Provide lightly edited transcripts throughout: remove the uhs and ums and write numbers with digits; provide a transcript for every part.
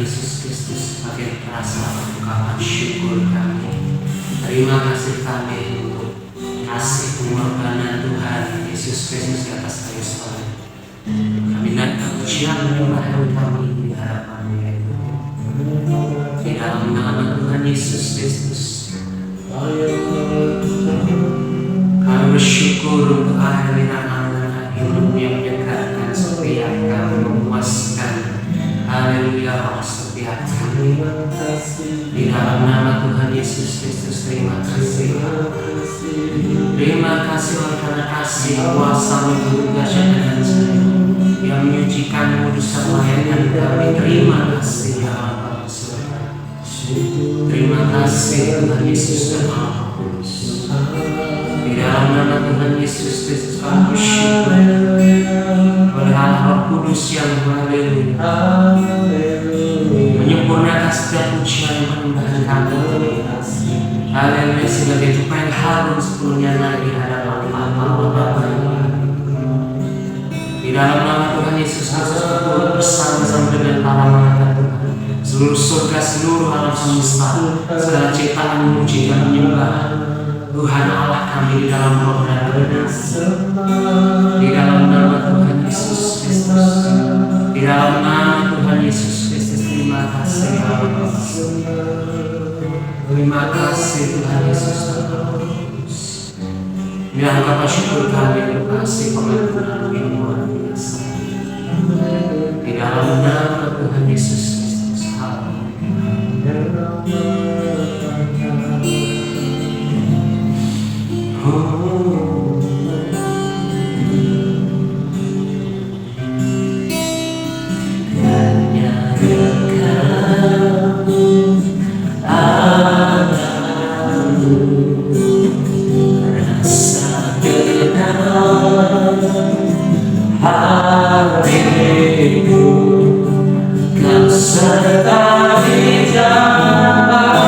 Yesus Kristus sebagai perasaan ungkapan syukur kami. Terima kasih kami untuk kasih pengorbanan Tuhan Yesus Kristus di atas kayu salib. Kami naikkan pujian menyembah kami di hadapan-Mu ya Tuhan. Di dalam nama Tuhan Yesus Kristus, kami bersyukur untuk aliran-aliran hidup yang menyegarkan setiap kami, memuaskan. Haleluya, roh setiap kami. Di dalam nama Tuhan Yesus Kristus, terima kasih. Terima kasih oleh karena kasih kuasa-Mu turun dahsyat dengan saya yang menyucikan, menguduskan, melayani kami. Terima kasih ya Allah surga. Terima kasih Tuhan Yesus dan Allah Kudus. Di dalam nama Tuhan Yesus Kristus kami bersyukur oleh Allah Roh Kudus yang haleluya menyempurnakan setiap pujian yang menyembah kami. Haleluya, sebagai tupai yang harum sepenuhnya naik di hadapan Allah Bapa. Di dalam nama Tuhan Yesus Kristus berturut bersama-sama dengan para malaikat Tuhan, seluruh surga, seluruh alam semesta, segala ciptaan memuji dan menyembah Tuhan Allah kami di dalam roh dan benar. Di dalam nama Tuhan Yesus Kristus, di dalam nama Tuhan Yesus Kristus, terima kasih ya Allah. Terima kasih Tuhan Yesus dan Allah Kudus. Inilah ungkapan syukur kami untuk kasih pengampunan yang luar biasa. Di dalam nama Tuhan Yesus Kristus. Hariku kau sertai jalan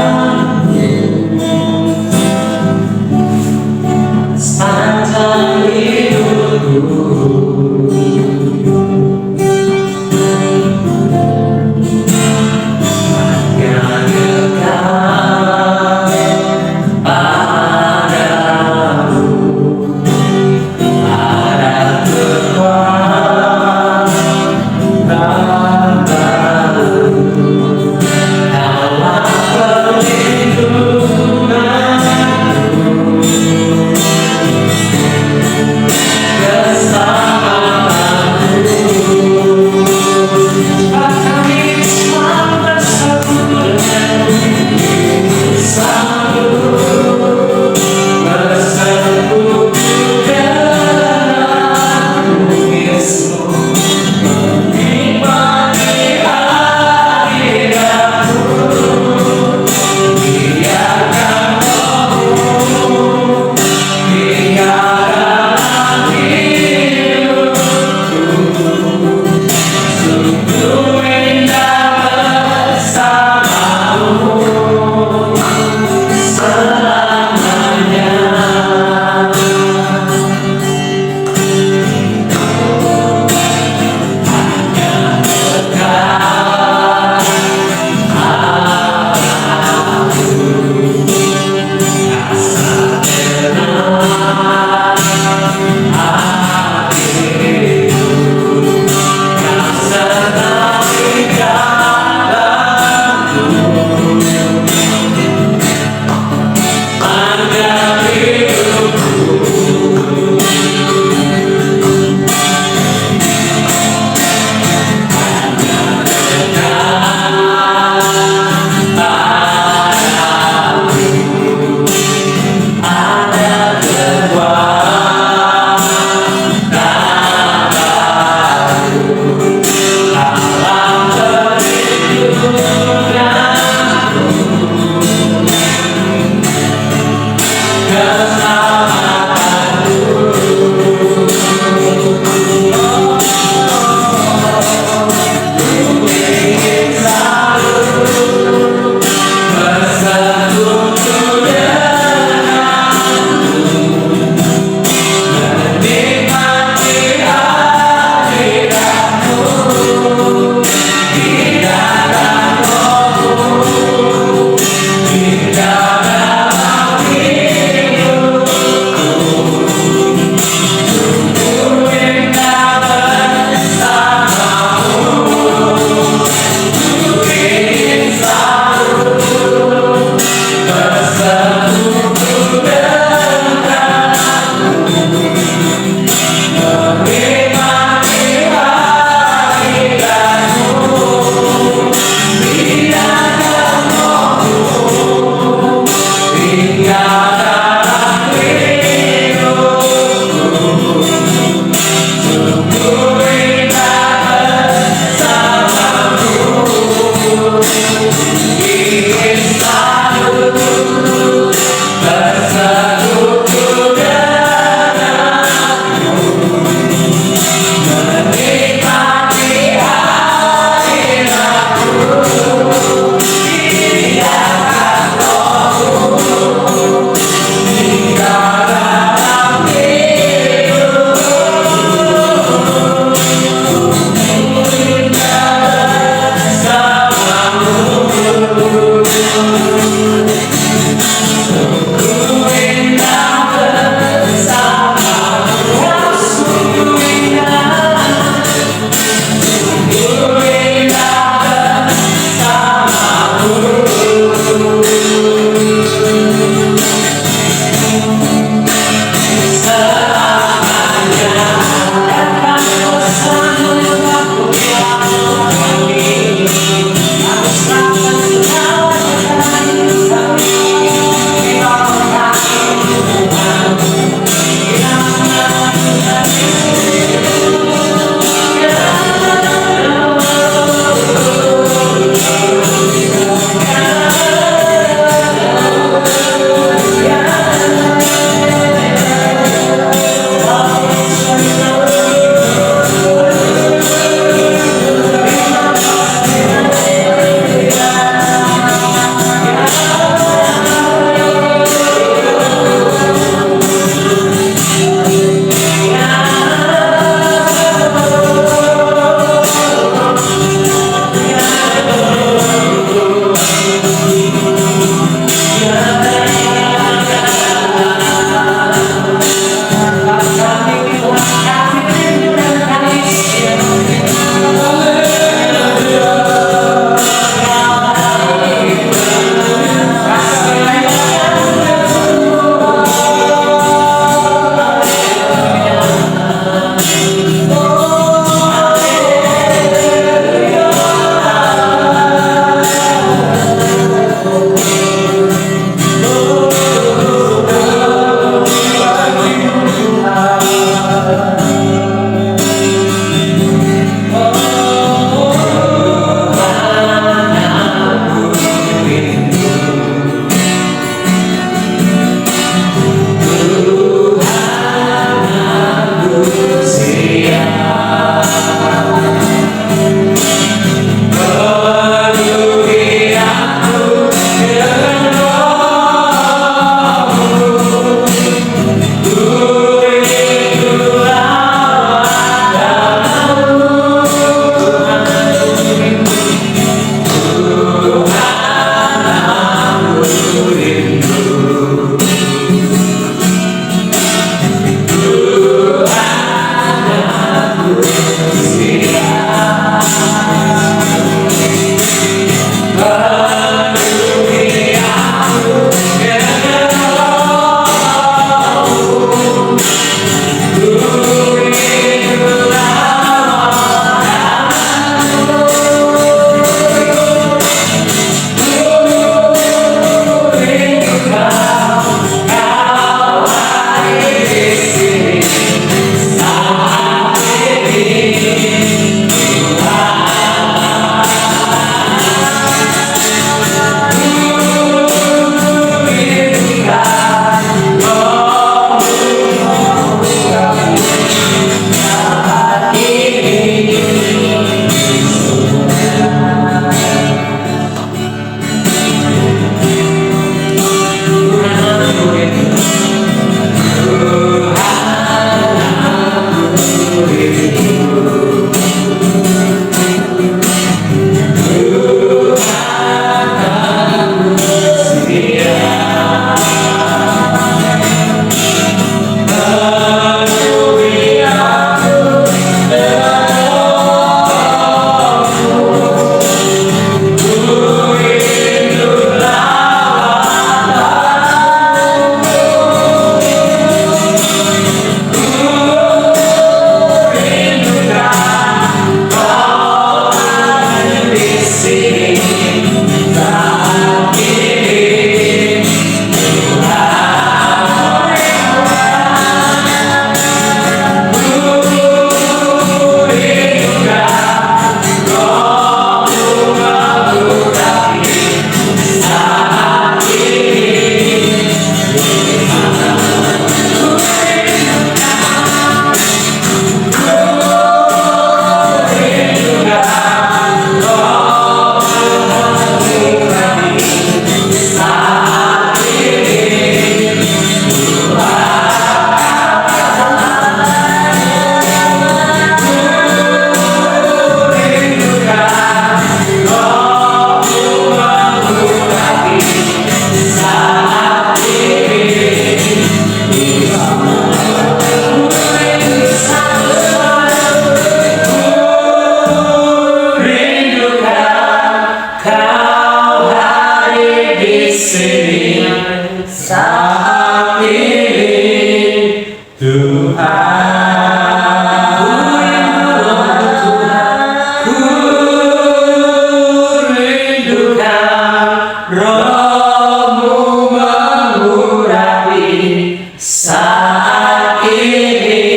saat ini.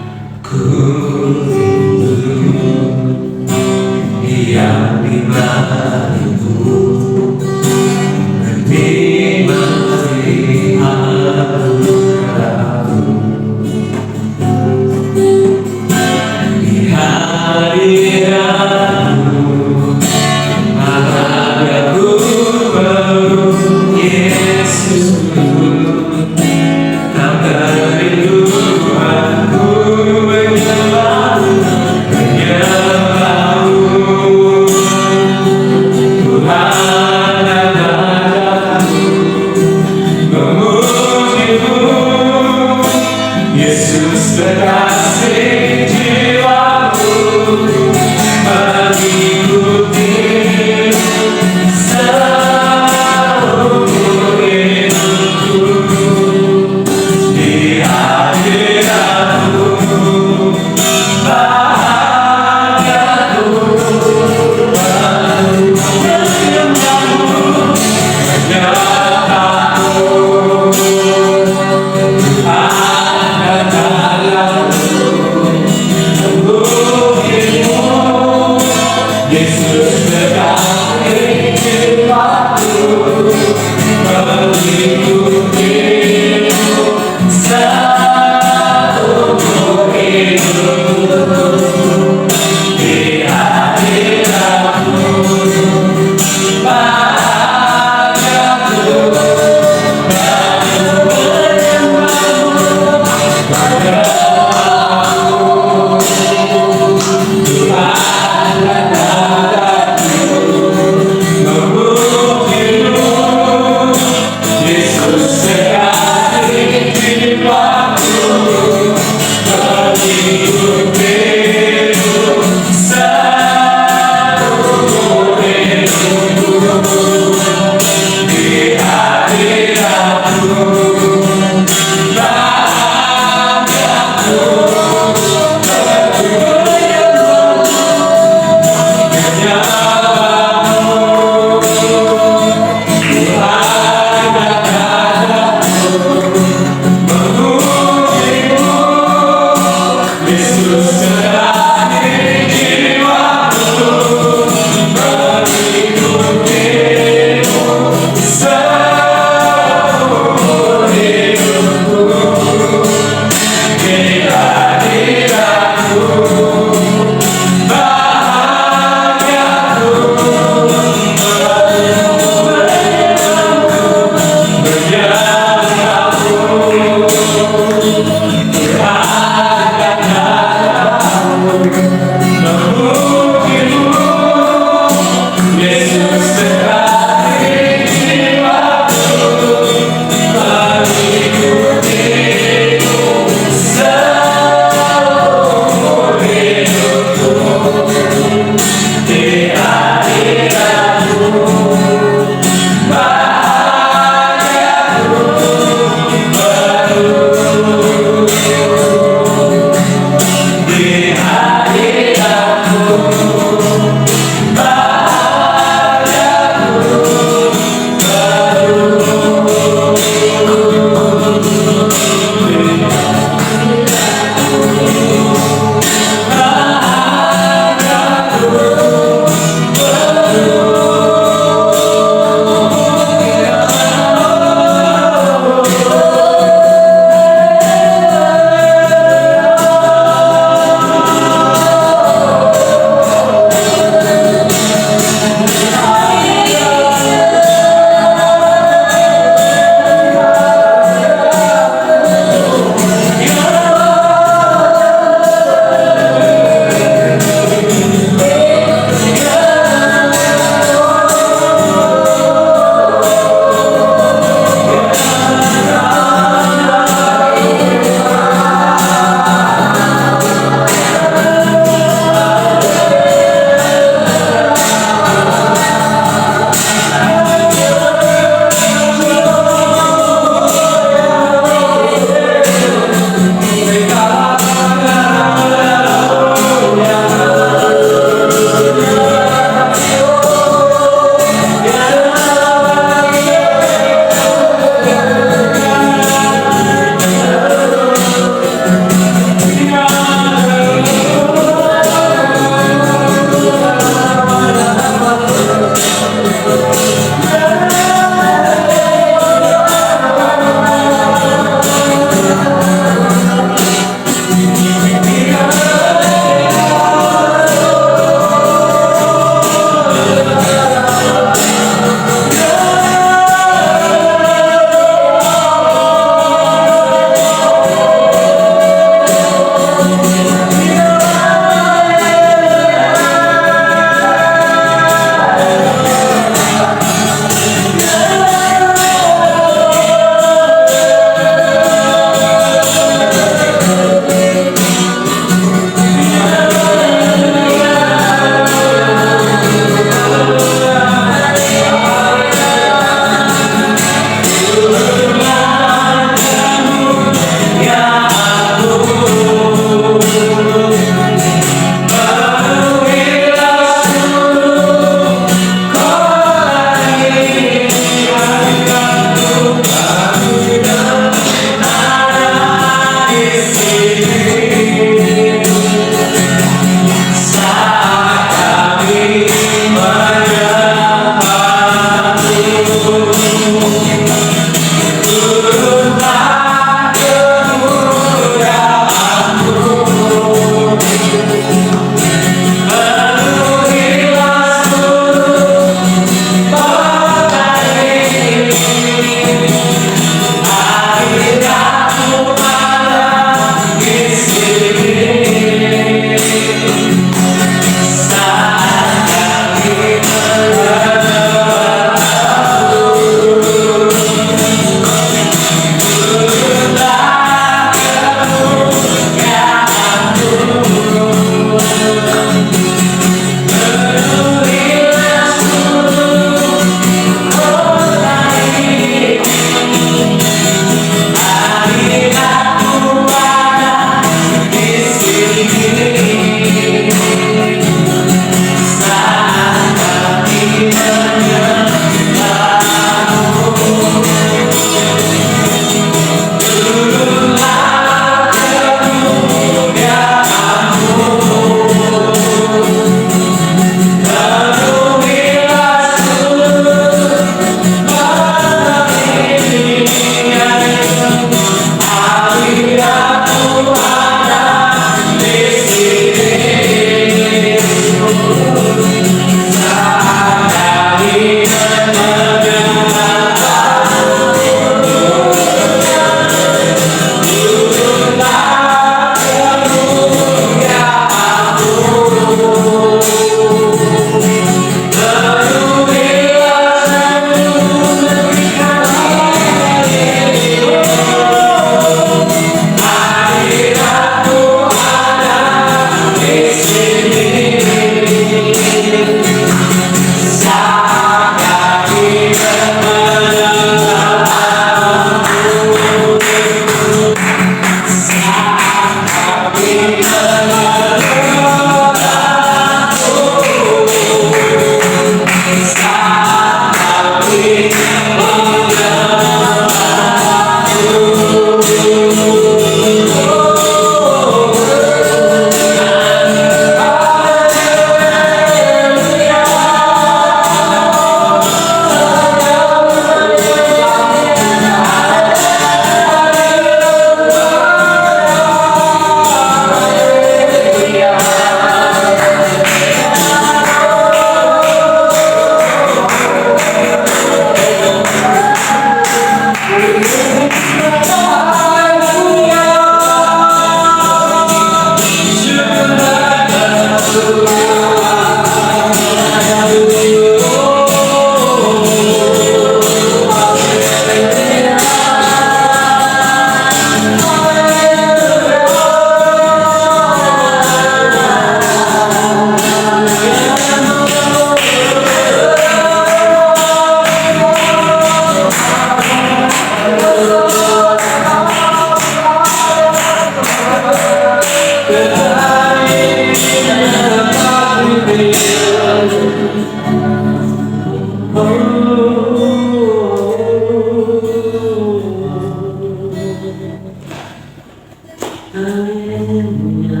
Haleluya.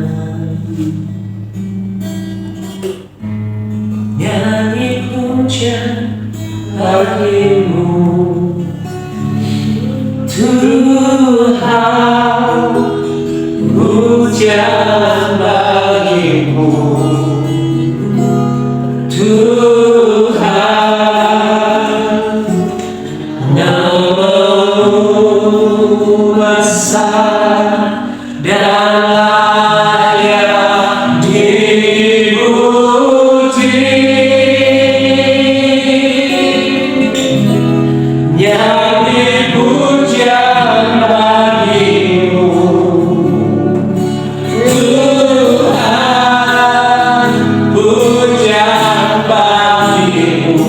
Nyanyi pujian bagimu Tuhan, pujian bagimu Tuhan, namamu besar dan layak dipuji. Nyanyi pujian bagimu Tuhan, pujian bagimu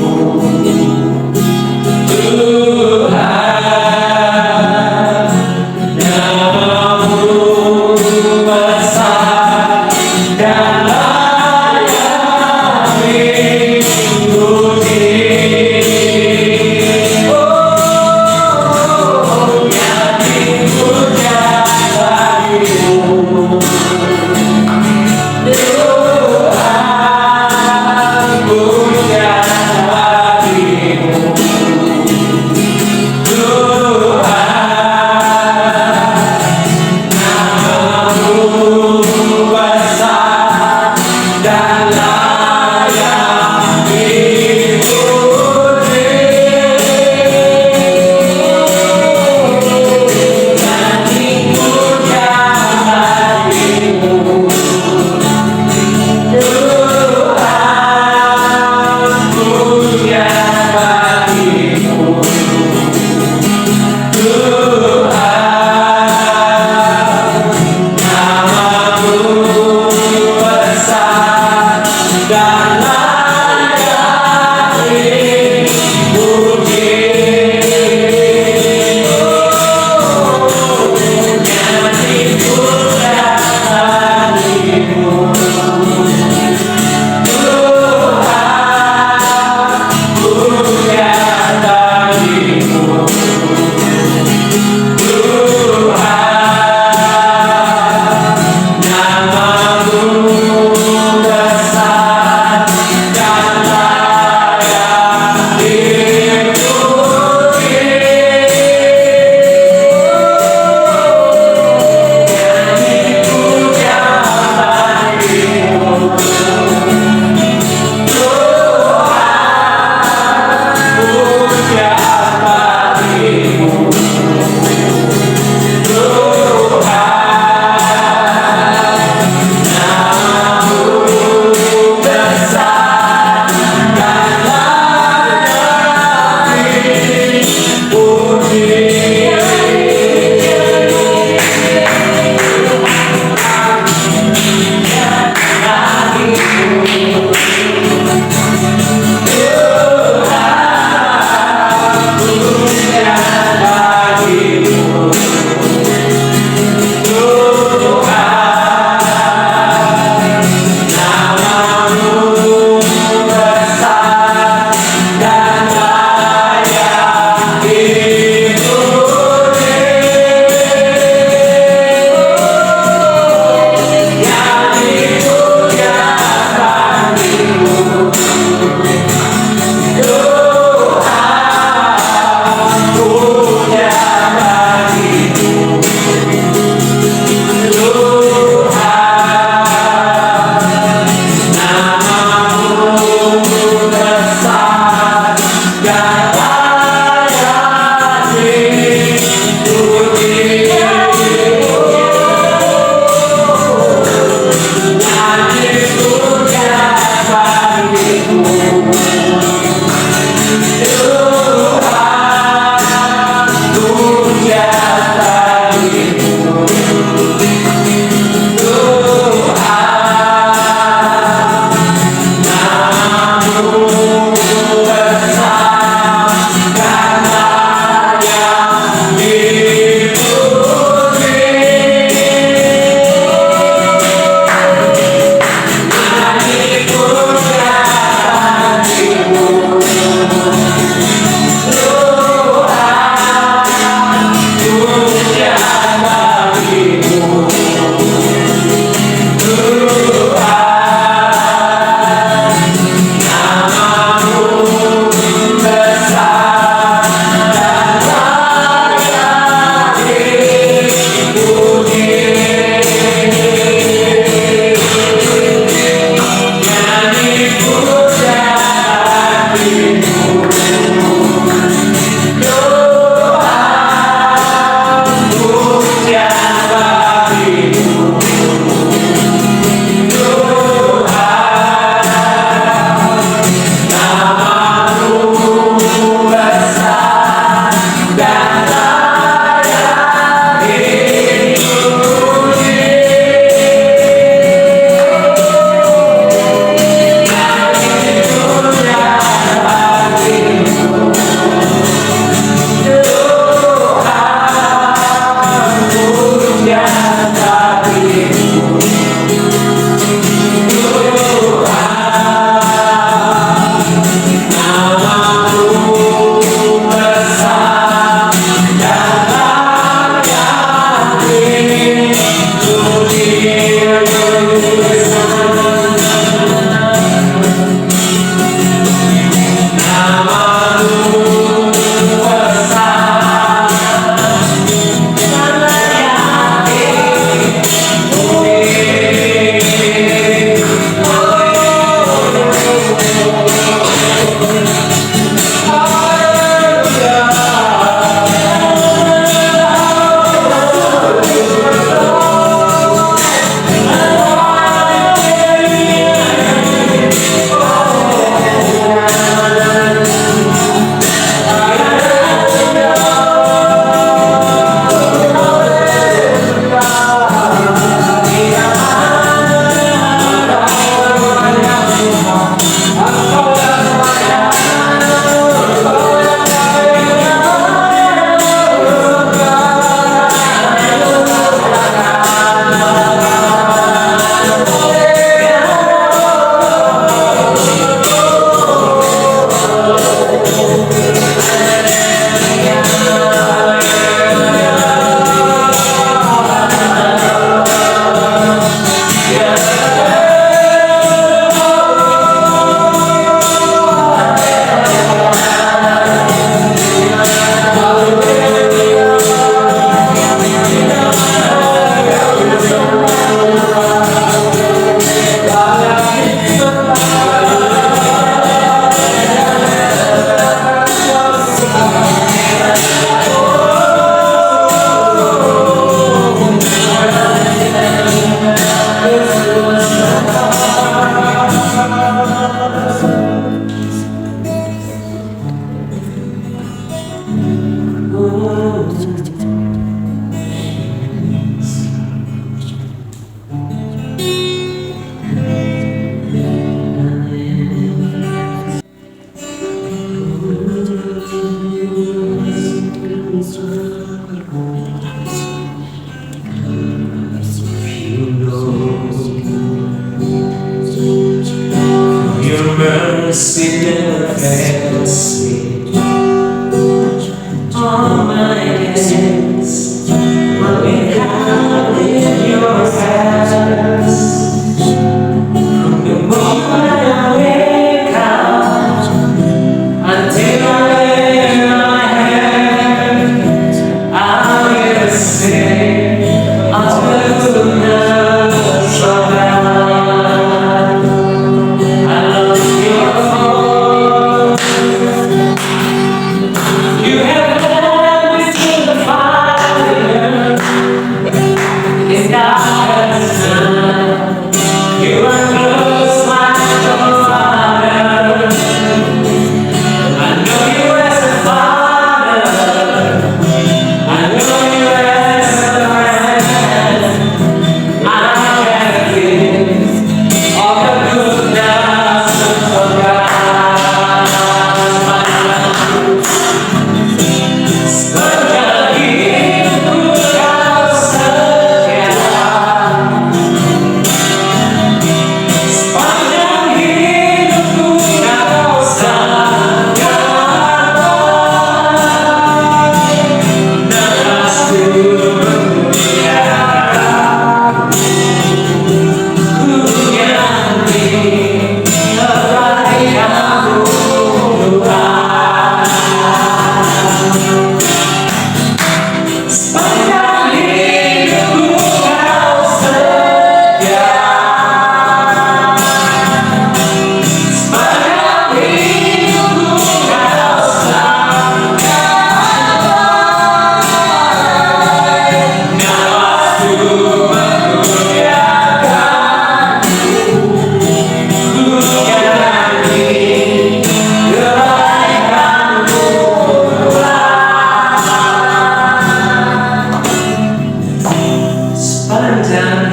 Tuhan, namamu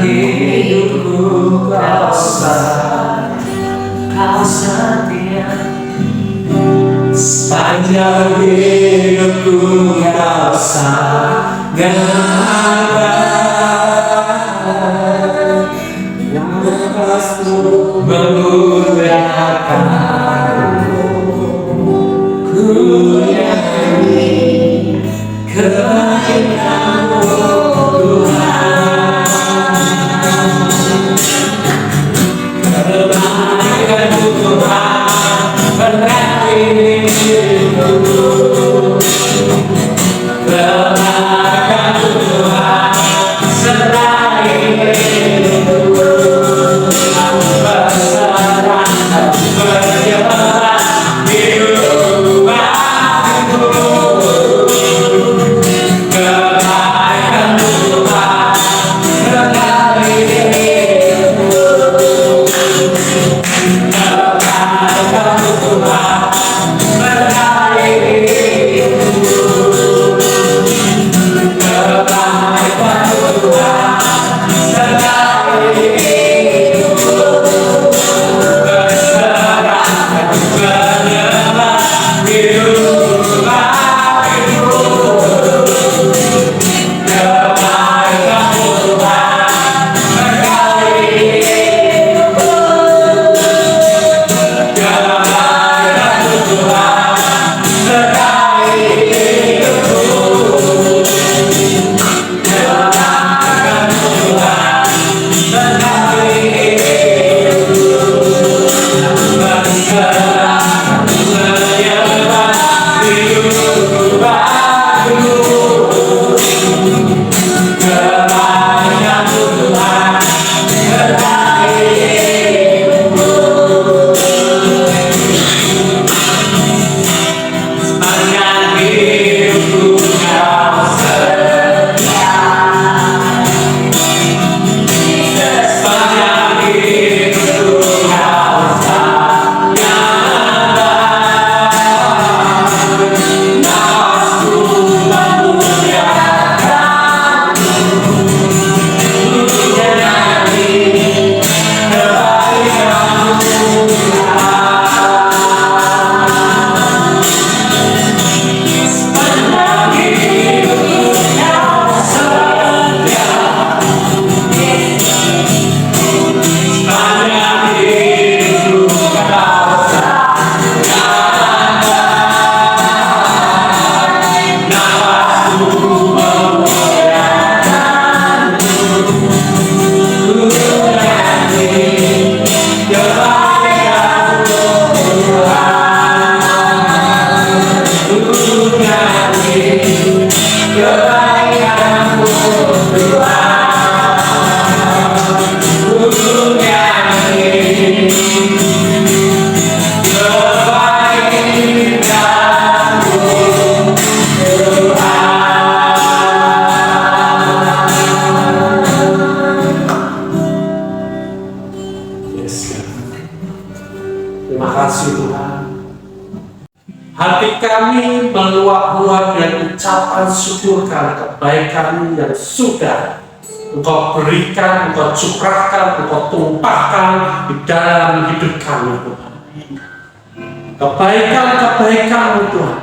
hidupku kau setia, sepanjang hidupku kau sangat yang lepasmu memuliakanmu. Ku nyanyi kebaikan-Mu Tuhan, kebaikan-Mu Tuhan berkati hidupku, kebaikan-Mu Tuhan sertai hidupku, berserah berjalan hidup aku. Kebaikan-Mu Tuhan sertai hidupku, kebaikan-Mu Tuhan sertai hidupku, kebaikan-Mu Tuhan sertai hidupku, berserah berjalan hidup aku. Kebaikan-Mu Tuhan berkati hidupku, kebaikan-Mu Tuhan sertai hidupku, kebaikan-Mu Tuhan sertai hidupku, berserah berjalan hidup aku. Kebaikan-Mu Tuhan sertai hidupku, sepanjang hidupku kau setia, sepanjang hidupku kau sangat nafsu memuliakan-Mu. Ku nyanyi kebaikan-Mu Tuhan, sepanjang hidupku kau setia, sepanjang hidupku kau sangat nafsu memuliakan-Mu. Ku nyanyi kebaikan-Mu Tuhan, ku nyanyi kebaikan-Mu Tuhan, ku nyanyi kebaikan-Mu Tuhan. Yes, God. Terima kasih Tuhan. Hati kami meluap-luap dan ucapan syukur karena kebaikan yang sudah Engkau berikan, Engkau curahkan, Engkau tumpahkan di dalam hidup kami Tuhan. Kebaikan-kebaikan-Mu Tuhan,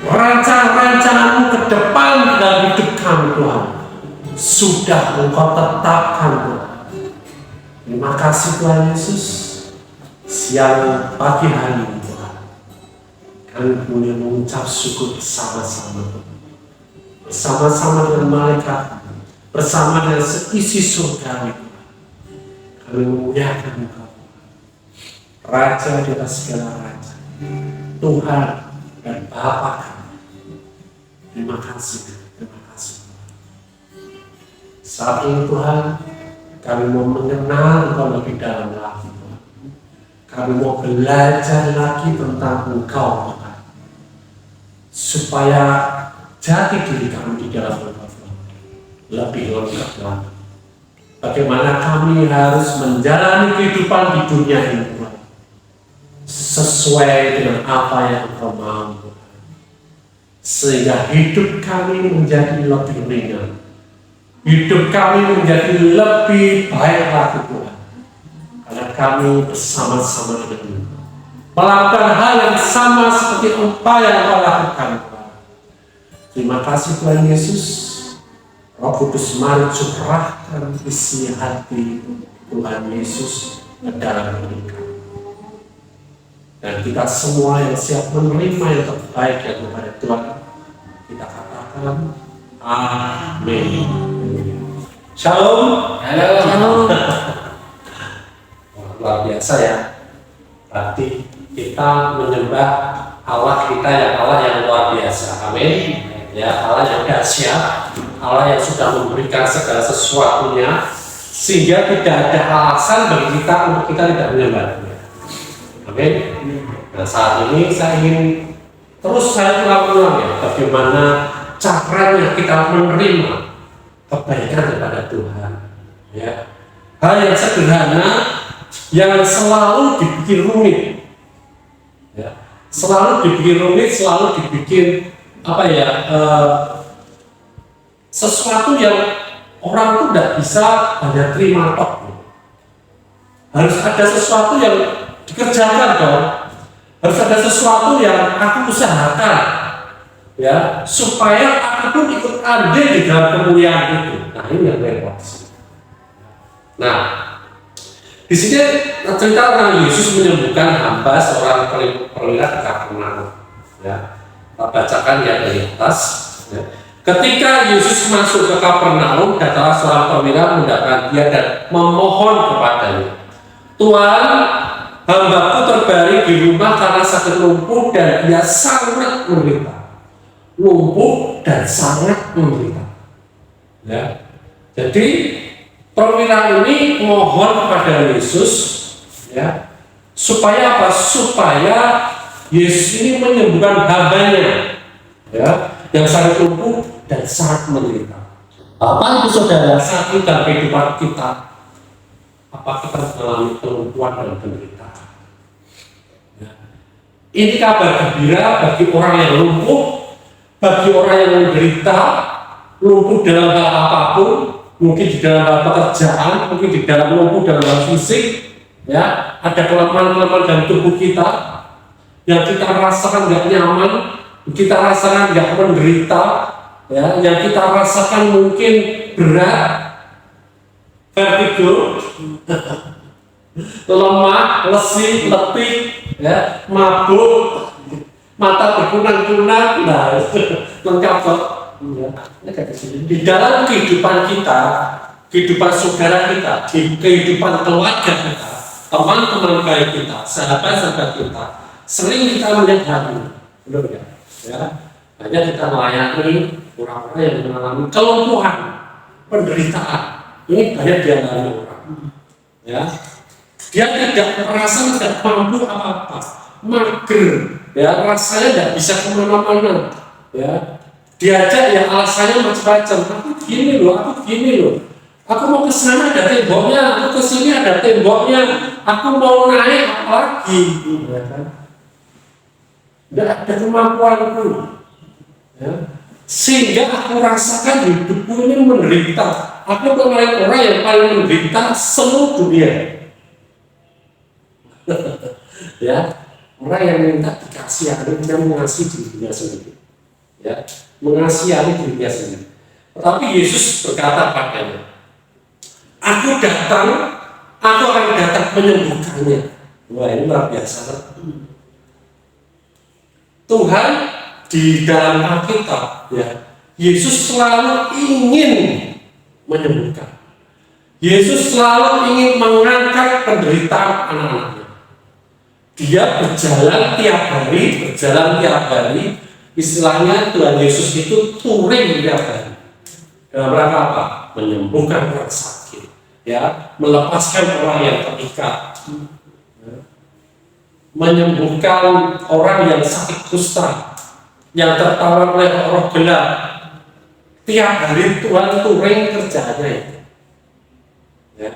rancangan-rancangan-Mu ke depan dalam hidup kami Tuhan, sudah Engkau tetapkan Tuhan. Terima kasih Tuhan Yesus. Siang pagi hari ini Tuhan, kami boleh mengucap syukur bersama-sama Tuhan, bersama-sama dengan malaikat, bersama dengan seisi surga Tuhan. Kami memuliakan Engkau, Raja di atas segala raja, Tuhan dan Bapa kami. Terima kasih, terima kasih. Saat ini Tuhan, kami mau mengenal Engkau lebih dalam lagi Tuhan. Kami mau belajar lagi tentang Engkau Tuhan, supaya jati diri kami di dalam Engkau Tuhan lebih lengkap lagi. Bagaimana kami harus menjalani kehidupan di dunia ini Tuhan, sesuai dengan apa yang Engkau mau Tuhan, sehingga hidup kami menjadi lebih ringan, hidup kami menjadi lebih baik lagi Tuhan. Karena kami bersama-sama dengan melakukan hal yang sama seperti apa yang Engkau lakukan Tuhan. Terima kasih Tuhan Yesus. Roh Kudus mari curahkan isi hati Tuhan Yesus ke dalam hidup kami. Dan kita semua yang siap menerima yang terbaik yang kepada Tuhan, kita katakan amin. Shalom. Halo. Luar biasa ya. Berarti kita menyembah Allah kita yang Allah yang luar biasa. Amin. Ya, Allah yang dahsyat, Allah yang sudah memberikan segala sesuatunya, sehingga tidak ada alasan bagi kita untuk kita tidak menyembahnya. Amin. Nah, saat ini saya ingin terus saya ulang-ulang ya, bagaimana caranya kita menerima kebaikan daripada Tuhan. Ya, hal yang sederhana yang selalu dibikin rumit, ya, selalu dibikin rumit, selalu dibikin sesuatu yang orang itu tidak bisa hanya terima tok. Harus ada sesuatu yang dikerjakan dong. Harus ada sesuatu yang aku usahakan, ya, supaya aku pun ikut andil di dalam kemuliaan itu. Nah, ini yang repot. Nah, di sini cerita tentang Yesus menyembuhkan hamba seorang perwira di Kapernaum. Ya, kita bacakan yang dari atas. Ya. Ketika Yesus masuk ke Kapernaum, datanglah seorang perwira mendatangi dia dan memohon kepadanya, Tuhan, hambaku terbaring di rumah karena sakit lumpuh dan dia sangat menderita. Lumpuh dan sangat menderita. Ya. Jadi perwira ini mohon kepada Yesus, ya, supaya apa? Supaya Yesus ini menyembuhkan hambanya, ya, yang sangat lumpuh dan sangat menderita. Apa itu saudara? Satu dalam kehidupan kita, apa kita mengalami kelumpuhan dan penderitaan? Ya. Ini kabar gembira bagi orang yang lumpuh, bagi orang yang menderita, lumpuh dalam hal apapun, mungkin di dalam hal pekerjaan, mungkin di dalam lumpuh dalam hal fisik, ya, ada kelemahan-kelemahan dalam tubuh kita yang kita rasakan nggak nyaman, kita rasakan nggak menderita, ya, yang kita rasakan mungkin berat, vertigo, lemah, lesu, letih, ya, mabuk, mata berkunang-kunang, nah, lengkap kok. Ya, di dalam kehidupan kita, kehidupan saudara kita, di kehidupan keluarga kita, teman-teman baik kita, sahabat-sahabat kita, sering kita melihat hal ini, benar ya? Ya, hanya kita melayani orang-orang yang mengalami kelumpuhan, penderitaan. Ini banyak dialami orang. Ya, dia tidak merasa tidak mampu apa-apa, mager, ya, rasanya tidak bisa kemana-mana, ya. Diajak ya alasannya macam-macam. Aku gini loh. Aku mau ke sana ada temboknya, aku ke sini ada temboknya. Aku mau naik apalagi, ya kan? Tidak ada kemampuanku, ya. Sehingga aku rasakan hidupku ini menderita. Aku orang yang paling menderita seluruh dunia. Ya, orang yang minta dikasihani dan mengasihi dirinya sendiri, ya, mengasihi dirinya sendiri. Tetapi Yesus berkata padanya, aku akan datang menyembuhkannya. Wah, ini luar biasa. Tuhan di dalam Alkitab, ya, Yesus selalu ingin menyembuhkan. Yesus selalu ingin mengangkat penderitaan anak-anaknya. Dia berjalan tiap hari, istilahnya Tuhan Yesus itu touring tiap hari. Dalam rangka apa? Menyembuhkan orang sakit, ya, melepaskan orang yang terikat, menyembuhkan orang yang sakit kusta, yang tertawan oleh roh gelap. Tiap hari Tuhan touring kerjanya itu. Ya.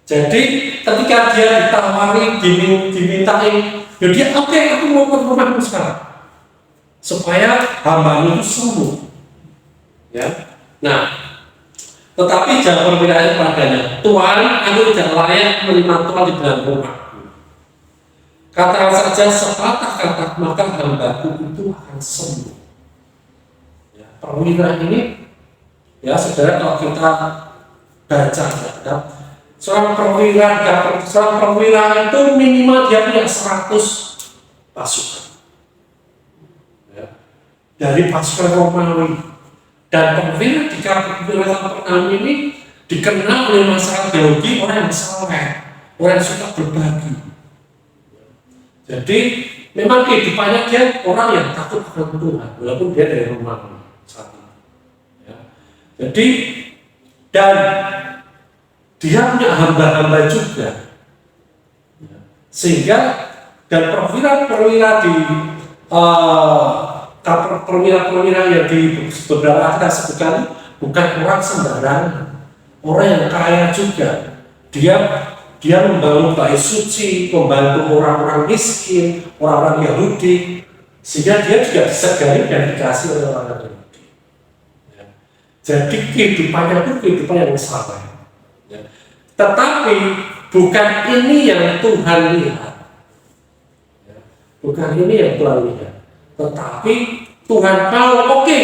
Jadi ketika dia ditawari, dimintai, ya dia oke, aku mau ke rumahmu sekarang, supaya hambamu itu sembuh. Ya. Nah, Tetapi jawab perwira padanya, Tuhan, aku tidak layak menerima Tuhan di dalam rumahku. Katakan saja sepatah kata, maka hambaku itu akan sembuh. Ya, perwira ini, ya saudara, kalau kita baca ya, seorang perwira itu minimal dia punya 100 pasukan. Ya, dari pasukan Romawi. Dan perwira di kepemimpinan pertama ini dikenal oleh masyarakat Yahudi orang yang saleh, orang yang suka berbagi. Jadi memang kehidupannya dia orang yang takut akan Tuhan, walaupun dia dari Romawi saat itu. Ya. Jadi dan dia punya hamba-hamba juga, ya. Sehingga dan perwira-perwira di perwira-perwira yang di beberapa kita sebutkan bukan orang sembarangan, orang yang kaya juga. Dia membangun bait suci, membantu orang-orang miskin, orang-orang Yahudi, sehingga dia juga disegani dan dikasih oleh orang Yahudi. Ya. Jadi kehidupannya itu kehidupan yang saleh. Ya. Tetapi bukan ini yang Tuhan lihat. Ya. Bukan ini yang Tuhan lihat. Tetapi Tuhan tahu, oke,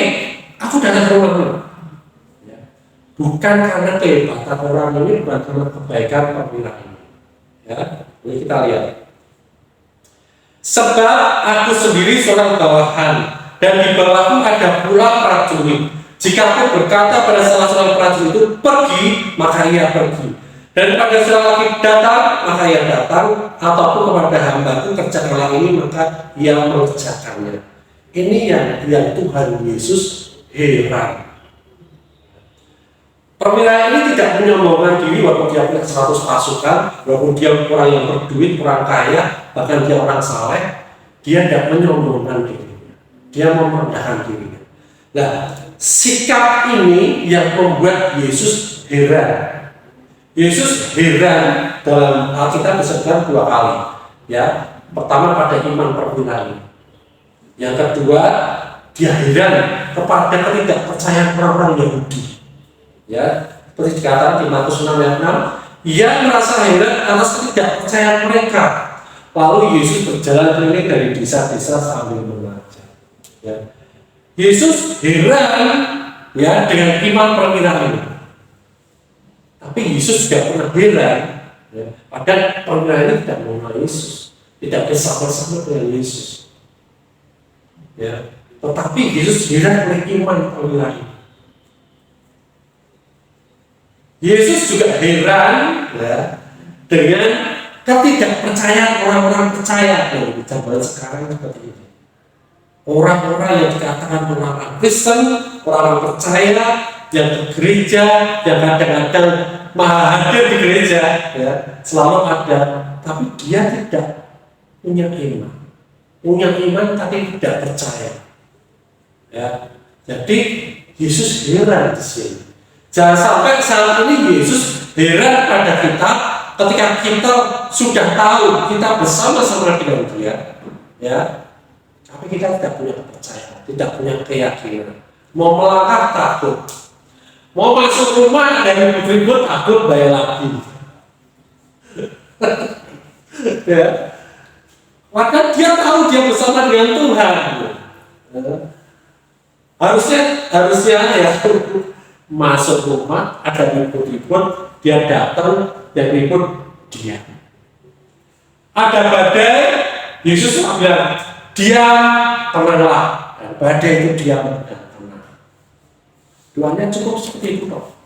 aku datang ke rumahmu. Ya. Bukan karena kehebatan orang ini, bukan karena kebaikan perwira ini. Ya, ini kita lihat. Sebab aku sendiri seorang bawahan, dan di bawahku ada pula prajurit. Jika aku berkata pada salah seorang prajurit itu pergi, maka ia pergi. Dan pada seorang lagi datang, maka ia datang. Ataupun kepada hambaku kerjakanlah ini, maka ia mengerjakannya. Ini yang Tuhan Yesus heran. Perwira ini tidak menyombongkan diri walaupun dia punya 100 pasukan, walaupun dia orang yang berduit, orang kaya, bahkan dia orang saleh, dia tidak menyombongkan dirinya. Dia memerdahkan dirinya. Nah, sikap ini yang membuat Yesus heran. Yesus heran dalam Alkitab disebutkan 2 kali. Ya, pertama pada iman perwira ini. Yang kedua, dia heran kepada ketidakpercayaan orang-orang Yahudi. Ya, seperti dikatakan di Matius 6 ayat 6, ia merasa heran atas ketidakpercayaan mereka. Lalu Yesus berjalan keliling dari desa-desa sambil mengajar. Ya. Yesus heran ya dengan iman perwira ini. Tapi Yesus juga pernah heran. Ya. Padahal perwira ini tidak mengenal Yesus, tidak bersama-sama dengan Yesus. Ya. Tetapi Yesus heran oleh iman perwira ini. Yesus juga heran ya, dengan ketidakpercayaan orang-orang percaya di zaman sekarang seperti ini. Orang-orang yang dikatakan orang-orang Kristen, orang-orang percaya, yang ke gereja, yang kadang-kadang maha hadir di gereja, ya, selalu ada, tapi dia tidak punya iman tapi tidak percaya. Ya, jadi Yesus heran di sini. Jangan sampai saat ini Yesus heran pada kita ketika kita sudah tahu kita bersama-sama dengan Dia, ya, tapi kita tidak punya kepercayaan, tidak punya keyakinan. Mau melangkah takut, mau masuk rumah ada yang ribut takut bayar lagi. Ya, maka dia tahu dia bersama dengan Tuhan. Harusnya ya. Masuk rumah, ada ribut-ribut, dia datang, yang ribut dia. Ada badai, Yesus bilang, diam, tenanglah. Dan badai itu diam dan tenang. Doanya cukup seperti itu kok.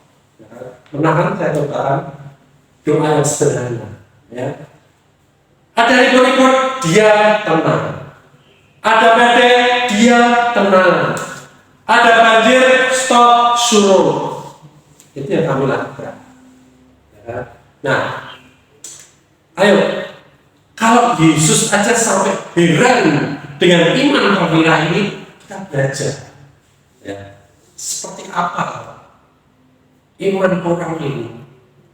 Menahan saya katakan doa yang sederhana. Ya. Ada ribut-ribut, diam, tenang. Ada badai, diam, tenang. Ada banjir, stop, suruh. Itu yang kami lakukan. Ya. Nah, ayo, kalau Yesus aja sampai heran dengan iman perwira ini, kita belajar. Ya. Seperti apa iman orang ini?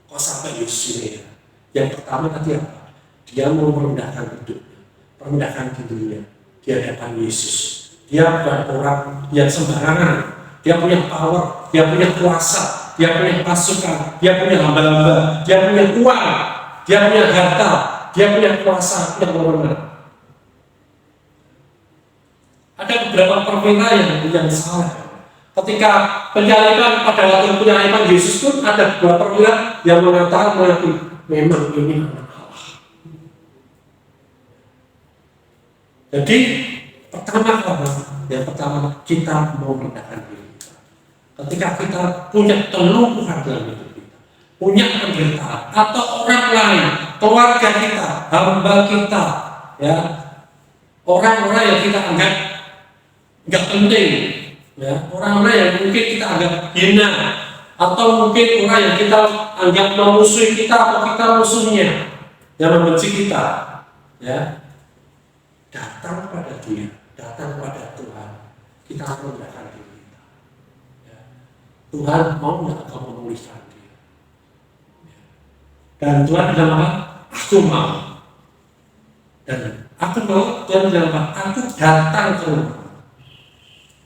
Kok sampai Yesus ini? Yang pertama tadi apa? Dia mau merendahkan hidupnya, merendahkan dirinya di hadapan Yesus. Dia bukan orang yang sembarangan. Dia punya power, dia punya kuasa, dia punya pasukan, dia punya hamba-hamba, dia punya uang, dia punya harta, dia punya kuasa yang wewenang. Ada beberapa perwira yang salah. Ketika penyaliban pada waktu penyaliban Yesus pun ada beberapa perwira yang mengatakan memang ini anak Allah. Jadi pertama yang pertama kita mau merendahkan diri kita. Ketika kita punya kelumpuhan dalam hidup kita, punya penderitaan atau orang lain, keluarga kita, hamba kita, ya orang-orang yang kita anggap nggak penting, ya orang-orang yang mungkin kita anggap hina, atau mungkin orang yang kita anggap memusuhi kita atau kita musuhnya, yang membenci kita, ya datang pada Dia, datang pada Tuhan, kita merendahkan diri kita. Ya. Tuhan mau nggak kau memulihkan dia? Ya. Dan Tuhan bilang apa? Aku mau. Dan aku mau, Tuhan bilang apa? Aku datang ke rumah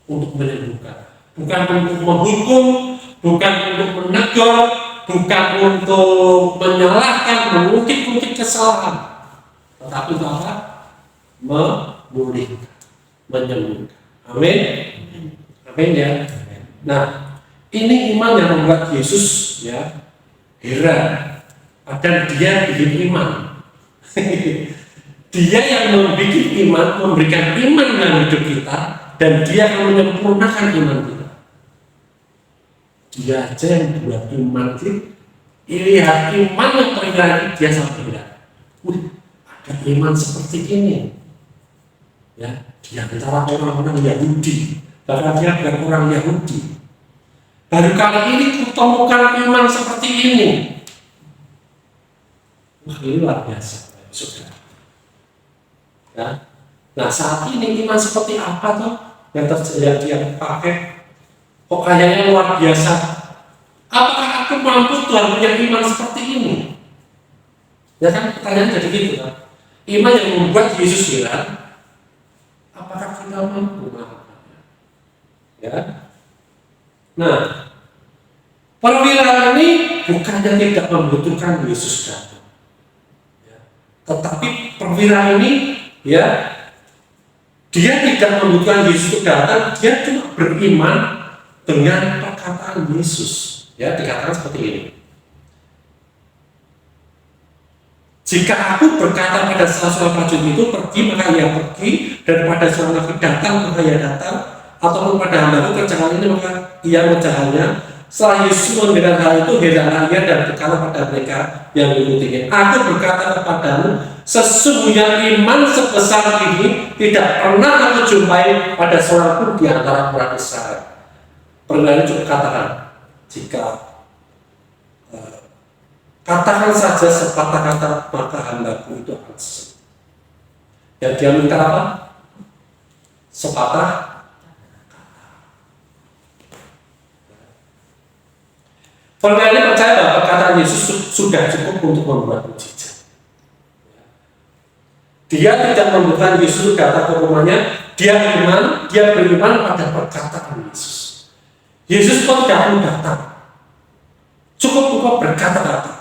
untuk menyembuhkan, bukan untuk menghukum, bukan untuk menegur, bukan untuk menyalahkan, mengungkit-ungkit kesalahan, tetapi untuk apa? Memulihkan, menyembuhkan. Amin. Amin ya. Nah, ini iman yang membuat Yesus ya heran. Dan dia bikin iman. Dia yang membuat iman, memberikan iman dalam hidup kita, dan dia akan menyempurnakan iman kita. Dia aja yang buat iman kita. Lihat iman yang terjadi, dia sampai bilang, ada iman seperti ini. Ya, di antara orang-orang Yahudi, bahkan dia bukan orang Yahudi. Baru kali ini kutemukan iman seperti ini. Wah, ini luar biasa, saudara. Ya. Nah, saat ini iman seperti apa tuh yang terjadi dia pakai? Kok kayaknya luar biasa? Apakah aku mampu Tuhan punya iman seperti ini? Ya kan, pertanyaan jadi gitu kan. Iman yang membuat Yesus bilang, apakah kita mampu melakukannya? Ya. Nah, perwira ini bukannya tidak membutuhkan Yesus datang, ya. Tetapi perwira ini, ya, dia tidak membutuhkan Yesus datang, dia cuma beriman dengan perkataan Yesus. Ya, dikatakan seperti ini. Jika aku berkata pada salah seorang prajurit itu pergi, maka ia pergi, dan pada seorang lagi datang, maka ia datang, ataupun pada hambaku kerjakan ini, maka ia mengerjakannya. Setelah Yesus mendengar hal itu, heranlah ia dan berkata pada mereka yang mengikutinya, aku berkata kepadamu, sesungguhnya iman sebesar ini tidak pernah aku jumpai pada seorang pun di antara orang Israel. Pernah juga katakan, jika katakan saja sepatah kata, maka hambaku itu akan sembuh. Yang dia minta apa? Sepatah kata. Perwira ini percaya bahwa perkataan Yesus sudah cukup untuk membuat mujizat. Dia tidak membutuhkan Yesus datang ke rumahnya. Dia beriman pada perkataan Yesus. Yesus pun tidak perlu datang. Cukup berkata-kata.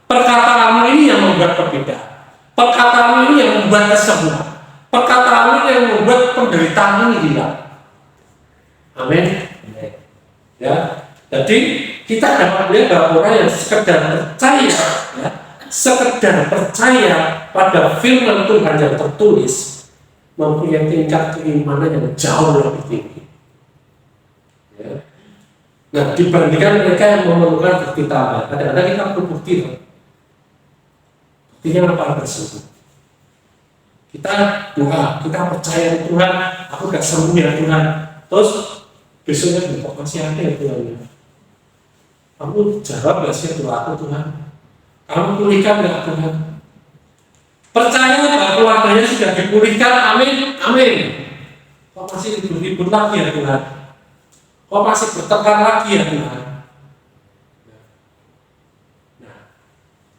Perkataanmu ini yang membuat perbedaan. Perkataanmu ini yang membuat kesembuhan. Perkataanmu ini yang membuat penderitaan ini hilang. Amin. Ya. Jadi kita dapat melihat bahwa orang yang sekedar percaya, ya, sekedar percaya pada firman Tuhan yang tertulis, mempunyai tingkat keimanan yang jauh lebih tinggi. Ya. Nah, dibandingkan mereka yang memerlukan bukti tambahan, kadang-kadang kita perlu bukti. Buktinya apa? Bersembuh. Kita doa, kita percaya Tuhan, aku gak sembuh ya Tuhan. Terus besoknya kok masih ada ya Tuhan. Kamu jawab gak sih doa aku Tuhan? Kamu pulihkan gak Tuhan? Percaya bahwa keluarganya sudah dipulihkan, amin, amin. Kok masih ribut-ribut lagi ya Tuhan? Kok masih bertengkar lagi ya Tuhan? Nah,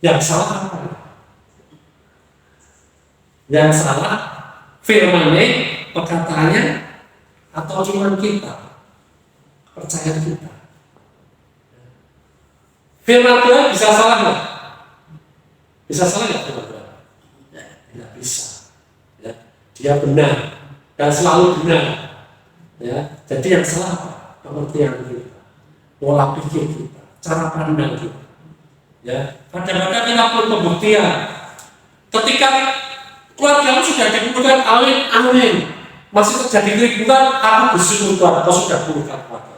yang salah apa? Yang salah firman-nya, perkataannya, atau cuma kita? Percaya kita. Firman Tuhan bisa salah nggak? Bisa salah nggak firman Tuhan? Tidak bisa. Ya. Dia benar dan selalu benar. Ya. Jadi yang salah apa? Pengertian kita, pola pikir kita, cara pandang kita. Ya. Kadang-kadang kita perlu pembuktian. Ketika keluargamu sudah dikumpulkan, amin, amin. Masih terjadi keributan, aku bersyukur Tuhan, kau sudah pulihkan keluarga.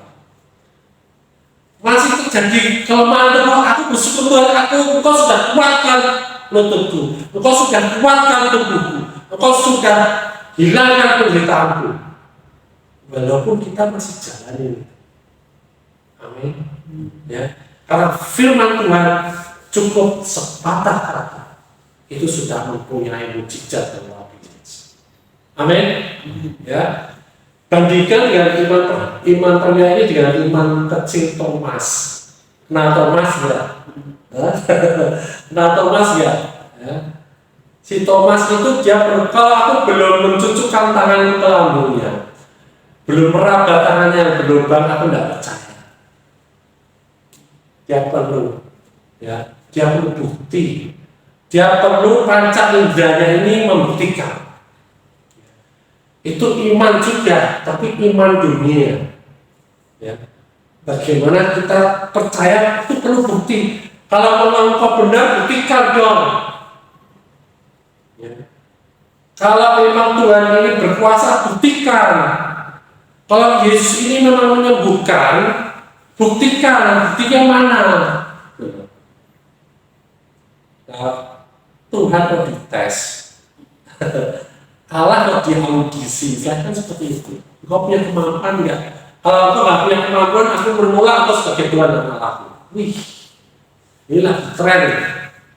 Masih terjadi kelemahan tubuh, aku bersyukur Tuhan, kau sudah kuatkan lututku, kau sudah kuatkan tubuhku, kau sudah hilangkan penderitaanku. Walaupun kita masih jalanin, amin. Ya, karena firman Tuhan cukup sepatah kata, itu sudah mempunyai mujizat dan luar biasa. Amin. Ya. Bandingkan dengan iman pria ini dengan iman kecil Thomas. Nah Thomas ya. Nah Thomas ya. Si Thomas itu dia kalau aku belum mencucukkan tangan ke lambungnya, belum meraba tangannya yang berlubang, aku tidak percaya. Dia perlu, ya, dia perlu bukti. Dia perlu panca inderanya ini membuktikan. Itu iman juga, tapi iman dunia. Ya. Bagaimana kita percaya itu perlu bukti. Kalau memang kau benar, buktikan dong. Ya. Kalau memang Tuhan ini berkuasa, buktikan. Kalau Yesus ini memang menyembuhkan, buktikan. Buktinya mana? Nah, Tuhan mau dites. Allah mau diaudisi, saya kan seperti itu. Kau punya kemampuan enggak? Kalau kau nggak punya kemampuan, aku bermula atau sebagai Tuhan dan Allahku. Wih, inilah tren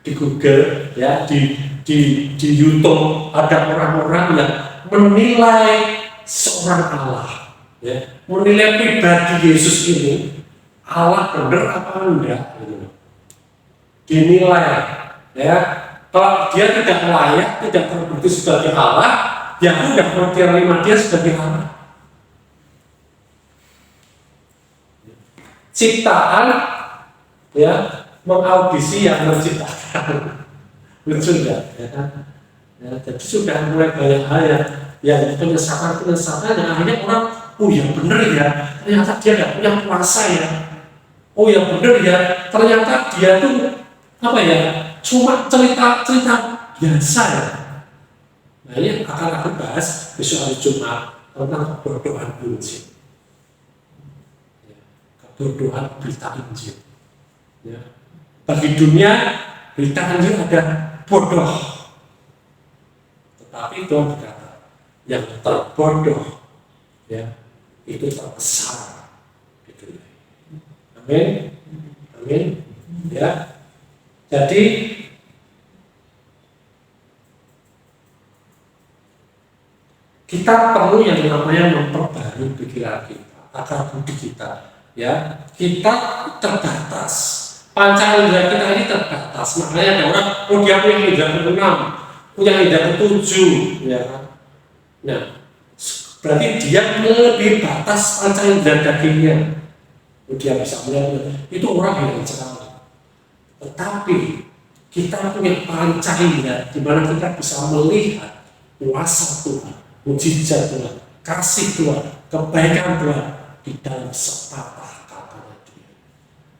di Google, ya, di YouTube ada orang-orang yang menilai seorang Allah, ya, menilai pribadi Yesus ini, Allah benar apa enggak? Dinilai, ya. Kalau dia tidak layak, tidak terbukti sebagai Allah, ya udah mau terima dia sebagai Allah. Ciptaan, ya, mengaudisi yang menciptakan. Lucu enggak? Ya kan? Ya, jadi sudah mulai banyak hal yang penyesakan yang akhirnya orang, oh ya benar ya, ternyata dia nggak punya kuasa ya. Oh ya benar ya, ternyata dia tuh apa ya? Cuma cerita biasa ya. Nah ini akan aku bahas besok hari Jumat tentang kebodohan Injil. Ya, kebodohan berita Injil. Ya. Bagi dunia berita Injil ada bodoh. Tetapi Tuhan berkata yang terbodoh, ya, itu terbesar. Gitu. Amin. Amin. Ya. Jadi kita perlu yang namanya memperbarui pikiran kita, akal budi kita. Ya, kita terbatas. Panca indera kita ini terbatas. Makanya ada orang, oh dia punya indera ke-6, punya indera ke-7, ya kan? Nah, berarti dia melebihi batas panca indera dagingnya. Dia bisa melihat itu orang yang cerah. Tetapi kita punya panca indera di mana kita bisa melihat kuasa Tuhan, mujizat Tuhan, kasih Tuhan, kebaikan Tuhan di dalam sepatah kata Dia,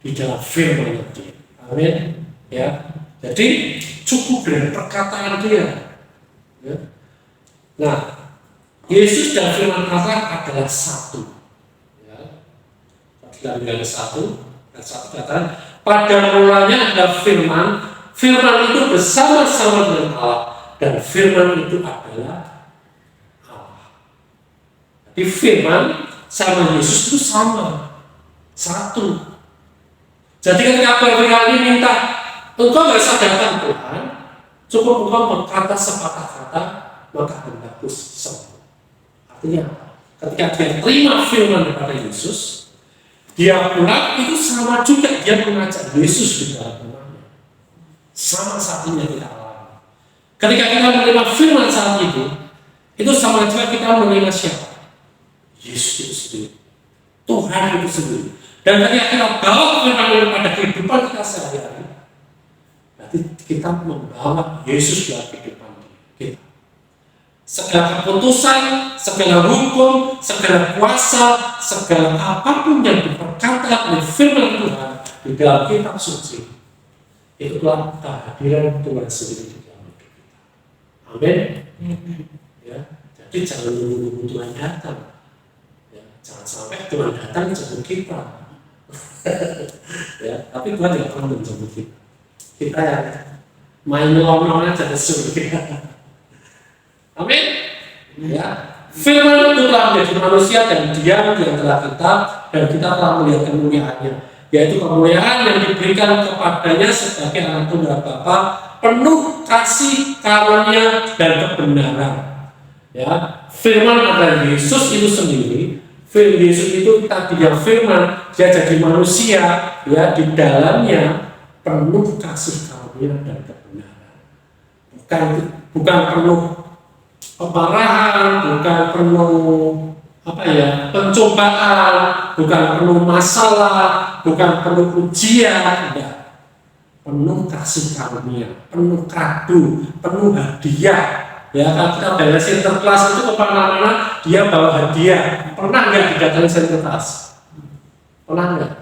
di dalam firman Dia. Amin. Ya. Jadi cukup dengan perkataan Dia. Ya. Nah, Yesus dan firman Allah adalah satu. Ya. Adalah satu dan satu kata. Pada mulanya ada firman, firman itu bersama-sama dengan Allah, dan firman itu adalah Allah. Di firman sama Yesus itu sama, satu. Jadi ketika firman ini minta, engkau nggak sadarkan Tuhan, cukup engkau berkata sepatah kata, maka hendakku sembuh. Artinya, ketika dia terima firman daripada Yesus, dia pulang itu sama juga dia mengajak Yesus di dalam rumahnya. Sama satunya kita alami. Ketika kita menerima firman saat itu sama juga kita menerima siapa? Yesus itu sendiri. Tuhan itu sendiri. Dan ketika kita bawa firman Tuhan pada kehidupan kita sehari-hari, berarti kita membawa Yesus dalam kehidupan kita. Segala keputusan, segala hukum, segala kuasa, segala apapun yang diperkata oleh firman Tuhan di dalam kitab suci, itulah kehadiran Tuhan sendiri di dalam hidup kita. Amin. Ya, jadi jangan menunggu Tuhan datang. Ya, jangan sampai Tuhan datang jemput kita. Ya, tapi Tuhan tidak pernah menjemput kita. Kita yang main nyelom-nyelom aja ke surga. Amin. Ya, firman itu telah menjadi manusia dan diam di antara kita, dan kita telah melihat kemuliaannya, yaitu kemuliaan yang diberikan kepadanya sebagai anak tunggal Bapa, penuh kasih, karunia dan kebenaran. Ya, firman adalah Yesus itu sendiri. Yesus itu tadi yang firman, dia jadi manusia, ya, di dalamnya penuh kasih, karunia dan kebenaran. Bukan penuh kemarahan, bukan penuh pencobaan, bukan penuh masalah, bukan penuh ujian, tidak. Penuh kasih karunia, penuh kado, penuh hadiah. Ya, kalau kita bayar Sinterklas itu kemana-mana dia bawa hadiah. Pernah nggak didatangin Sinterklas? Pernah nggak?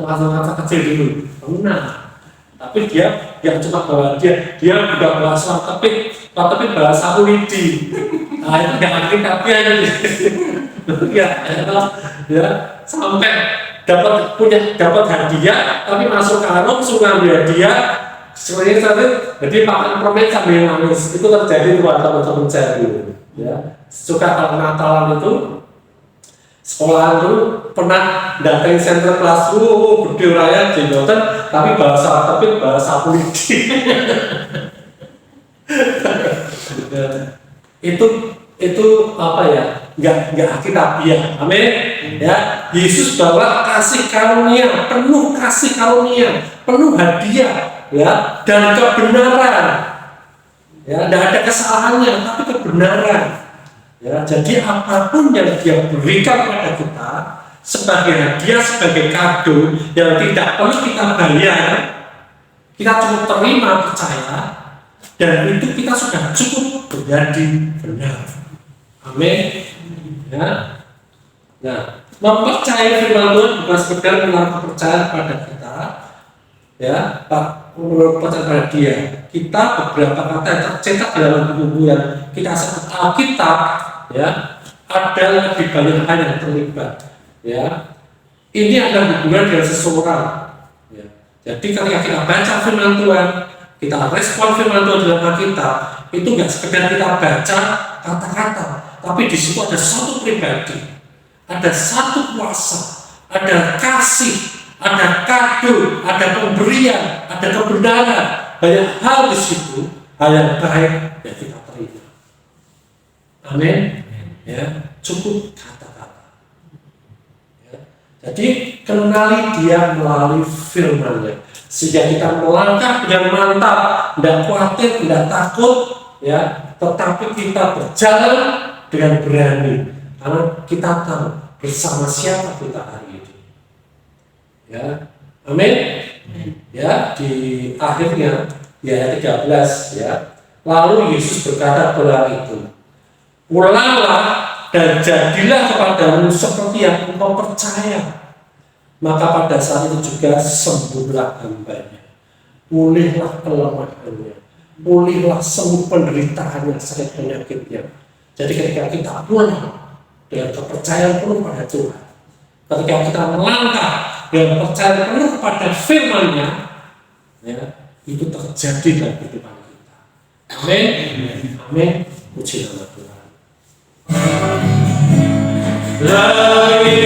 Masa-masa kecil dulu, pernah. Tapi dia yang cuma bawa hadiah, dia juga bawa tapi bahasa Ulidi. Nah, itu nggak ngerti tapi ya, sampai dapat hadiah, tapi masuk karung suruh ambil hadiah. Sebenarnya jadi makan permen sambil nangis, itu terjadi di teman-teman saya dulu. Ya, suka kalau Natalan itu sekolah itu pernah datang center kelas gede raya jenggotan, tapi bahasa Ulidi. itu apa ya, nggak alkitabiah. Amin. Ya, Yesus bawa kasih karunia, penuh kasih karunia, penuh hadiah, ya, dan kebenaran. Ya, tidak ada kesalahannya, tapi kebenaran. Ya, jadi apapun yang dia berikan kepada kita sebagai hadiah, sebagai kado yang tidak perlu kita bayar, kita cukup terima, percaya, dan itu kita sudah cukup menjadi benar. Amin. Ya. Nah, mempercayai firman Tuhan bukan sekedar menaruh kepercayaan pada kita, ya, percaya pada Dia. Kita beberapa kata yang tercetak dalam buku yang kita sebut Alkitab, ya, ada lebih banyak hal yang terlibat. Ya, ini ada hubungan dengan seseorang. Ya. Jadi ketika kita baca firman Tuhan, kita respon firman Tuhan dalam Alkitab, itu nggak sekedar kita baca kata-kata, tapi di situ ada satu pribadi, ada satu kuasa, ada kasih, ada kado, ada pemberian, ada kebenaran, banyak hal di situ, hal yang baik yang kita terima. Amin. Ya, cukup kata-kata. Ya. Jadi kenali Dia melalui firman-Nya, sehingga kita melangkah dengan mantap, tidak khawatir, tidak takut, ya, tetapi kita berjalan dengan berani, karena kita tahu bersama siapa kita hari ini. Ya, amin. Ya, di akhirnya di ayat 13, ya, lalu Yesus berkata kepada itu, pulanglah dan jadilah kepadamu seperti yang engkau percaya. Maka pada saat itu juga sembuhlah hambanya, pulihlah kelemahannya, pulihlah semua penderitaannya, sakit penyakitnya. Jadi ketika kita pulang dengan kepercayaan penuh pada Tuhan, ketika kita melangkah dengan percaya penuh kepada firman-Nya, ya, itu terjadi dalam kehidupan kita. Amin. Amin. Puji nama Tuhan. Dari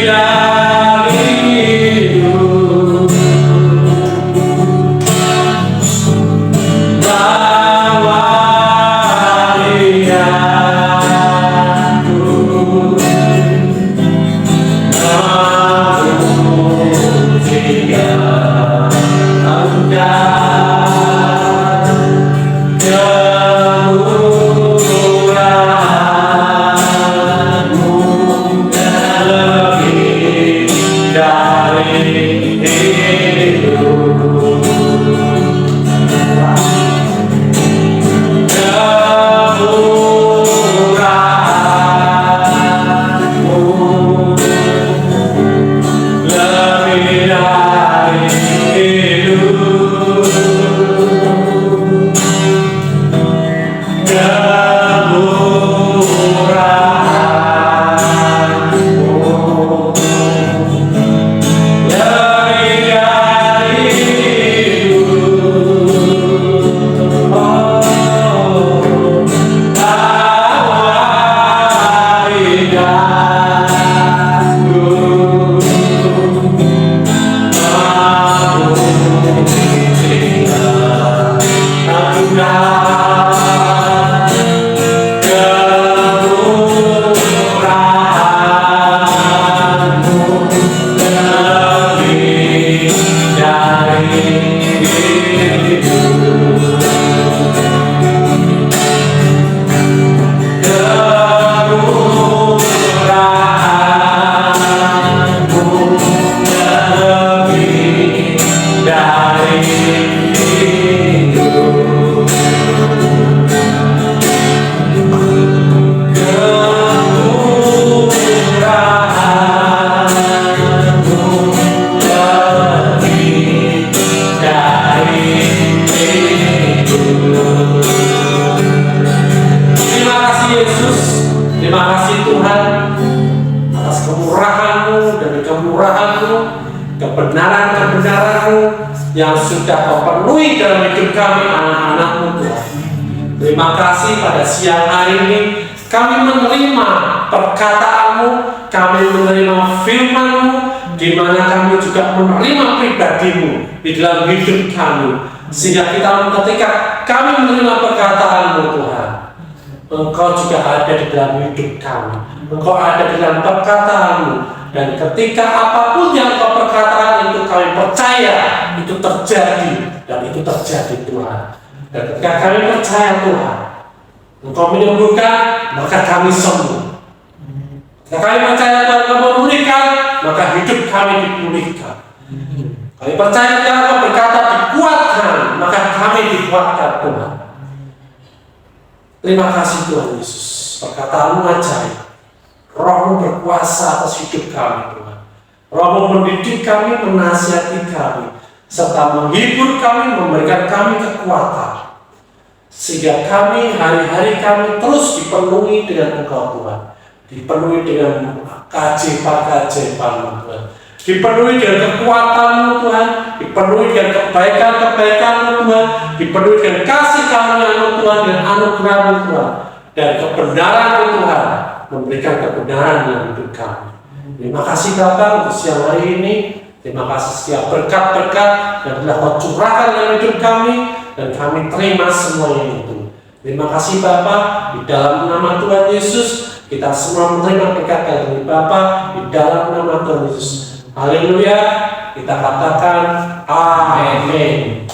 Terima kasih Tuhan atas kemurahan-Mu dan kemurahan-Mu, kebenaran-kebenaran-Mu yang sudah Kau penuhi dalam hidup kami anak-anak-Mu Tuhan. Terima kasih pada siang hari ini kami menerima perkataan-Mu, kami menerima firman-Mu, di mana kami juga menerima pribadi-Mu di dalam hidup kami, sehingga ketika kami menerima perkataan-Mu Tuhan, Engkau juga ada di dalam hidup kami. Engkau ada di dalam perkataan-Mu. Dan ketika apapun yang Engkau perkatakan itu kami percaya itu terjadi. Dan itu terjadi Tuhan. Dan ketika kami percaya Tuhan, Engkau menyembuhkan, maka kami sembuh. Ketika kami percaya Tuhan Engkau memulihkan, maka hidup kami dipulihkan. Kami percaya Tuhan Engkau berkata dikuatkan, maka kami dikuatkan Tuhan. Terima kasih Tuhan Yesus, perkataan-Mu ajaib. Roh-Mu berkuasa atas hidup kami Tuhan. Roh-Mu mendidik kami, menasihati kami, serta menghibur kami, memberikan kami kekuatan, sehingga kami, hari-hari kami terus dipenuhi dengan Engkau Tuhan, dipenuhi dengan keajaiban-keajaiban-Mu Tuhan, dipenuhi dengan kekuatan-Mu Tuhan, dipenuhi dengan kebaikan-kebaikan-Mu Tuhan, dipenuhi dengan kasih karunia-Mu Tuhan, dan anugerah-Mu Tuhan, dan kebenaran-Mu Tuhan, memberikan kebenaran dalam hidup kami. Terima kasih Bapa untuk siang hari ini. Terima kasih setiap berkat-berkat yang telah Kau curahkan dalam hidup kami, dan kami terima semuanya itu. Terima kasih Bapa, di dalam nama Tuhan Yesus kita semua menerima berkat dari Bapa, di dalam nama Tuhan Yesus. Haleluya, kita katakan amin.